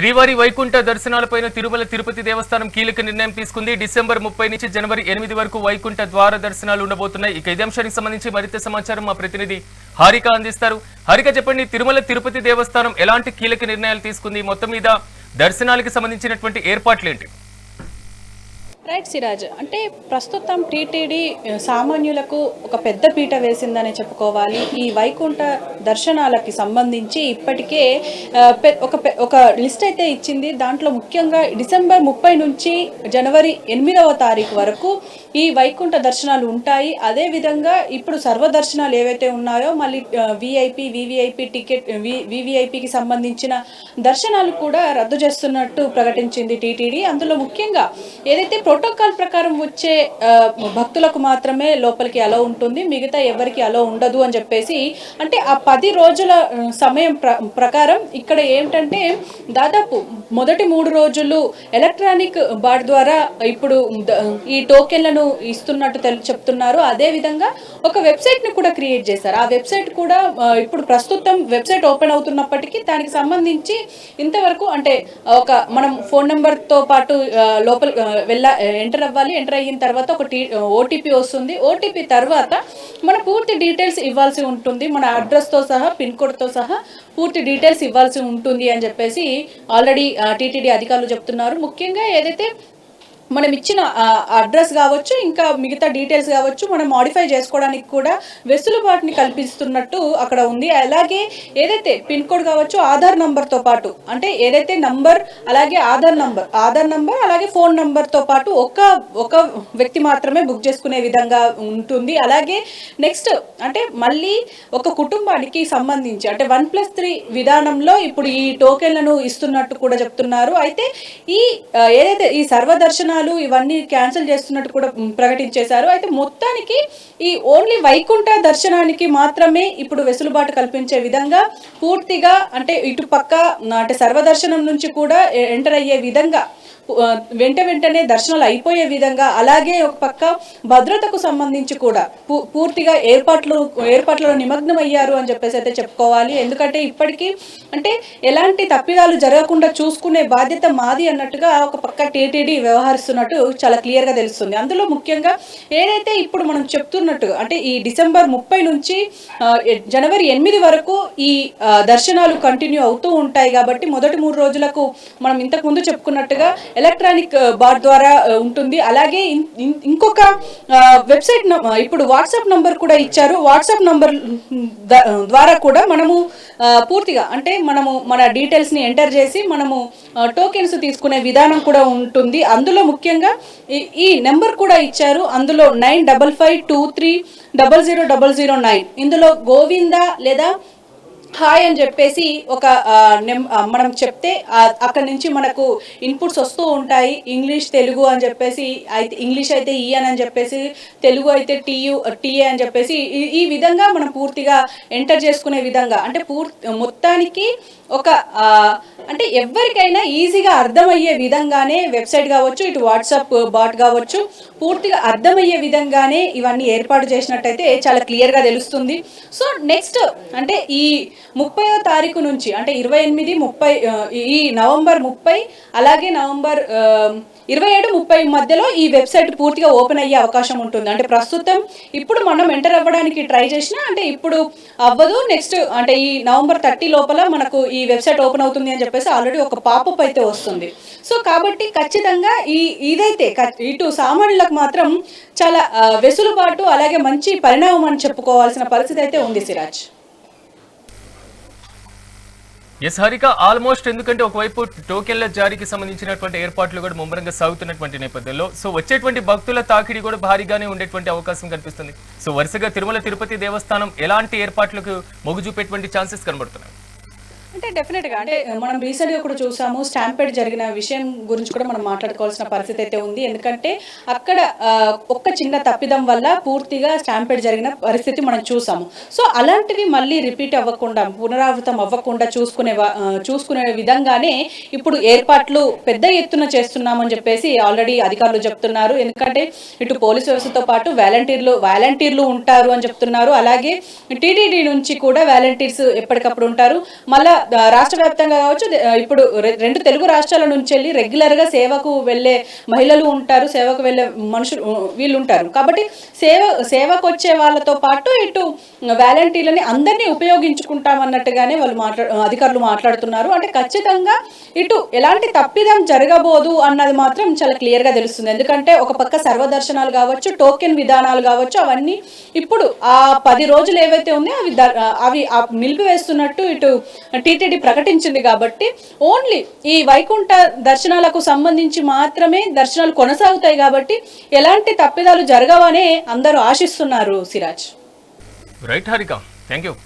శ్రీవారి వైకుంఠ దర్శనాలపైన తిరుమల తిరుపతి దేవస్థానం కీలక నిర్ణయం తీసుకుంది. డిసెంబర్ 30 నుంచి జనవరి 8 వరకు వైకుంఠ ద్వార దర్శనాలు ఉండబోతున్నాయి. ఇక ఇదే అంశానికి సంబంధించి మరింత సమాచారం మా ప్రతినిధి హారిక అందిస్తారు. హారిక, చెప్పండి, తిరుమల తిరుపతి దేవస్థానం ఎలాంటి కీలక నిర్ణయాలు తీసుకుంది? మొత్తం మీద దర్శనాలకు సంబంధించినటువంటి ఏర్పాట్లేంటి? రైట్ సిరాజ్, అంటే ప్రస్తుతం టీటీడీ సామాన్యులకు ఒక పెద్ద పీట వేసిందని చెప్పుకోవాలి. ఈ వైకుంఠ దర్శనాలకి సంబంధించి ఇప్పటికే ఒక లిస్ట్ అయితే ఇచ్చింది. దాంట్లో ముఖ్యంగా డిసెంబర్ 30 నుంచి జనవరి 8వ తారీఖు వరకు ఈ వైకుంఠ దర్శనాలు ఉంటాయి. అదేవిధంగా ఇప్పుడు సర్వదర్శనాలు ఏవైతే ఉన్నాయో మళ్ళీ విఐపి, వివిఐపి టికెట్, వివిఐపికి సంబంధించిన దర్శనాలు కూడా రద్దు చేస్తున్నట్టు ప్రకటించింది టీటీడీ. అందులో ముఖ్యంగా ఏదైతే ప్రోటోకాల్ ప్రకారం వచ్చే భక్తులకు మాత్రమే లోపలికి అలో ఉంటుంది, మిగతా ఎవరికి అలో ఉండదు అని చెప్పేసి, అంటే ఆ 10 రోజుల సమయం ప్రకారం ఇక్కడ ఏమిటంటే దాదాపు మొదటి 3 రోజులు ఎలక్ట్రానిక్ బార్ ద్వారా ఇప్పుడు ఈ టోకెన్లను ఇస్తున్నట్టు చెప్తున్నారు. అదేవిధంగా ఒక వెబ్సైట్ని కూడా క్రియేట్ చేశారు. ఆ వెబ్సైట్ కూడా ఇప్పుడు ప్రస్తుతం వెబ్సైట్ ఓపెన్ అవుతున్నప్పటికీ దానికి సంబంధించి ఇంతవరకు అంటే మనం ఫోన్ నెంబర్తో పాటు లోపల ఎంటర్ అవ్వాలి. ఎంటర్ అయిన తర్వాత ఒక ఓటీపీ వస్తుంది. ఓటీపీ తర్వాత మన పూర్తి డీటెయిల్స్ ఇవ్వాల్సి ఉంటుంది. మన అడ్రస్తో సహా, పిన్ కోడ్తో సహా పూర్తి డీటెయిల్స్ ఇవ్వాల్సి ఉంటుంది అని చెప్పేసి ఆల్రెడీ టీటీడీ అధికారులు చెప్తున్నారు. ముఖ్యంగా ఏదైతే మనం ఇచ్చిన అడ్రస్ కావచ్చు, ఇంకా మిగతా డీటెయిల్స్ కావచ్చు, మనం మాడిఫై చేసుకోవడానికి కూడా వెసులుబాటుని కల్పిస్తున్నట్టు అక్కడ ఉంది. అలాగే ఏదైతే పిన్ కోడ్ కావచ్చు, ఆధార్ నంబర్తో పాటు, అంటే ఏదైతే నంబర్ అలాగే ఆధార్ నంబర్ అలాగే ఫోన్ నంబర్తో పాటు ఒక వ్యక్తి మాత్రమే బుక్ చేసుకునే విధంగా ఉంటుంది. అలాగే నెక్స్ట్ అంటే మళ్ళీ ఒక కుటుంబానికి సంబంధించి అంటే 1+3 విధానంలో ఇప్పుడు ఈ టోకెన్లను ఇస్తున్నట్టు కూడా చెప్తున్నారు. అయితే ఏదైతే ఈ సర్వదర్శన ఇవన్నీ క్యాన్సిల్ చేస్తున్నట్టు కూడా ప్రకటించేశారు. అయితే మొత్తానికి ఈ ఓన్లీ వైకుంఠ దర్శనానికి మాత్రమే ఇప్పుడు వెసులుబాటు కల్పించే విధంగా పూర్తిగా అంటే ఇటు పక్క అంటే సర్వదర్శనం నుంచి కూడా ఎంటర్ అయ్యే విధంగా వెంటనే దర్శనాలు అయిపోయే విధంగా, అలాగే ఒక పక్క భద్రతకు సంబంధించి కూడా పూర్తిగా ఏర్పాట్లలో నిమగ్నం అయ్యారు అని చెప్పేసి అయితే చెప్పుకోవాలి. ఎందుకంటే ఇప్పటికీ అంటే ఎలాంటి తప్పిదాలు జరగకుండా చూసుకునే బాధ్యత మాది అన్నట్టుగా ఒక పక్క టీటీడీ వ్యవహరిస్తున్నట్టు చాలా క్లియర్గా తెలుస్తుంది. అందులో ముఖ్యంగా ఏదైతే ఇప్పుడు మనం చెప్తున్నట్టు అంటే ఈ డిసెంబర్ 30 నుంచి జనవరి 8 వరకు ఈ దర్శనాలు కంటిన్యూ అవుతూ ఉంటాయి. కాబట్టి మొదటి 3 రోజులకు మనం ఇంతకుముందు చెప్పుకున్నట్టుగా ఎలక్ట్రానిక్ బార్ ద్వారా ఉంటుంది. అలాగే ఇంకొక వెబ్సైట్ ఇప్పుడు వాట్సాప్ నంబర్ కూడా ఇచ్చారు. వాట్సాప్ నంబర్ ద్వారా కూడా మనము పూర్తిగా అంటే మనము మన డీటెయిల్స్ని ఎంటర్ చేసి మనము టోకెన్స్ తీసుకునే విధానం కూడా ఉంటుంది. అందులో ముఖ్యంగా ఈ నెంబర్ కూడా ఇచ్చారు. అందులో 9552300009 ఇందులో గోవిందా లేదా హాయ్ అని చెప్పేసి ఒక మనం చెప్తే అక్కడి నుంచి మనకు ఇన్పుట్స్ వస్తూ ఉంటాయి. ఇంగ్లీష్, తెలుగు అని చెప్పేసి, అయితే ఇంగ్లీష్ అయితే ఈ అని చెప్పేసి, తెలుగు అయితే టీఏ అని చెప్పేసి ఈ విధంగా మనం పూర్తిగా ఎంటర్ చేసుకునే విధంగా అంటే మొత్తానికి ఒక అంటే ఎవరికైనా ఈజీగా అర్థమయ్యే విధంగానే వెబ్సైట్ కావచ్చు, ఇటు వాట్సాప్ బాట్ కావచ్చు, పూర్తిగా అర్థమయ్యే విధంగానే ఇవన్నీ ఏర్పాటు చేసినట్టయితే చాలా క్లియర్గా తెలుస్తుంది. సో నెక్స్ట్ అంటే ఈ 30వ తారీఖు నుంచి అంటే 28, 30 ఈ నవంబర్ 30 అలాగే నవంబర్ 27-30 మధ్యలో ఈ వెబ్సైట్ పూర్తిగా ఓపెన్ అయ్యే అవకాశం ఉంటుంది. అంటే ప్రస్తుతం ఇప్పుడు మనం ఎంటర్ అవ్వడానికి ట్రై చేసినా అంటే ఇప్పుడు అవ్వదు. నెక్స్ట్ అంటే ఈ నవంబర్ 30 లోపల మనకు ఈ వెబ్సైట్ ఓపెన్ అవుతుంది అని చెప్పేసి ఆల్రెడీ ఒక పాపప్ అయితే వస్తుంది. సో కాబట్టి ఖచ్చితంగా ఇదైతే ఇటు సామాన్యులకు మాత్రం చాలా వెసులుబాటు అలాగే మంచి పరిణామం అని చెప్పుకోవాల్సిన పరిస్థితి అయితే ఉంది సిరాజ్. ఎస్ హారిక, ఆల్మోస్ట్ ఎందుకంటే ఒకవైపు టోకెన్ల జారీకి సంబంధించినటువంటి ఏర్పాట్లు కూడా ముమ్మరంగా సాగుతున్నటువంటి నేపథ్యంలో సో వచ్చేటువంటి భక్తుల తాకిడి కూడా భారీగానే ఉండేటువంటి అవకాశం కనిపిస్తుంది. సో వరుసగా తిరుమల తిరుపతి దేవస్థానం ఎలాంటి ఏర్పాట్లకు మొగ్గు చూపేటువంటి ఛాన్సెస్ కనబడుతున్నాయి? అంటే డెఫినెట్గా అంటే మనం రీసెంట్గా కూడా చూసాము, స్టాంపేడ్ జరిగిన విషయం గురించి కూడా మనం మాట్లాడుకోవాల్సిన పరిస్థితి అయితే ఉంది. ఎందుకంటే అక్కడ ఒక్క చిన్న తప్పిదం వల్ల పూర్తిగా స్టాంపేడ్ జరిగిన పరిస్థితి మనం చూసాము. సో అలాంటివి మళ్ళీ రిపీట్ అవ్వకుండా, పునరావృతం అవ్వకుండా చూసుకునే విధంగానే ఇప్పుడు ఏర్పాట్లు పెద్ద ఎత్తున చేస్తున్నామని చెప్పేసి ఆల్రెడీ అధికారులు చెప్తున్నారు. ఎందుకంటే ఇటు పోలీసు వ్యవస్థతో పాటు వాలంటీర్లు ఉంటారు అని చెప్తున్నారు. అలాగే టీటీడీ నుంచి కూడా వాలంటీర్స్ ఎప్పటికప్పుడు ఉంటారు. మళ్ళా రాష్ట్ర వ్యాప్తంగా కావచ్చు, ఇప్పుడు రెండు తెలుగు రాష్ట్రాల నుంచి వెళ్ళి రెగ్యులర్ గా సేవకు వెళ్ళే మహిళలు ఉంటారు, సేవకు వెళ్ళే మనుషులు వీళ్ళు ఉంటారు. కాబట్టి సేవకు వచ్చే వాళ్ళతో పాటు ఇటు వాలంటీర్లని అందరినీ ఉపయోగించుకుంటామన్నట్టుగానే వాళ్ళు అధికారులు మాట్లాడుతున్నారు. అంటే ఖచ్చితంగా ఇటు ఎలాంటి తప్పిదం జరగబోదు అన్నది మాత్రం చాలా క్లియర్ గా తెలుస్తుంది. ఎందుకంటే ఒక పక్క సర్వదర్శనాలు కావచ్చు, టోకెన్ విధానాలు కావచ్చు, అవన్నీ ఇప్పుడు ఆ 10 రోజులు ఏవైతే ఉన్నాయో అవి నిలిపివేస్తున్నట్టు ఇటు టీటీడీ ప్రకటించింది. కాబట్టి ఓన్లీ ఈ వైకుంఠ దర్శనాలకు సంబంధించి మాత్రమే దర్శనాలు కొనసాగుతాయి. కాబట్టి ఎలాంటి తప్పిదాలు జరగవనే అందరూ ఆశిస్తున్నారు. Siraj. Right Harika, thank you.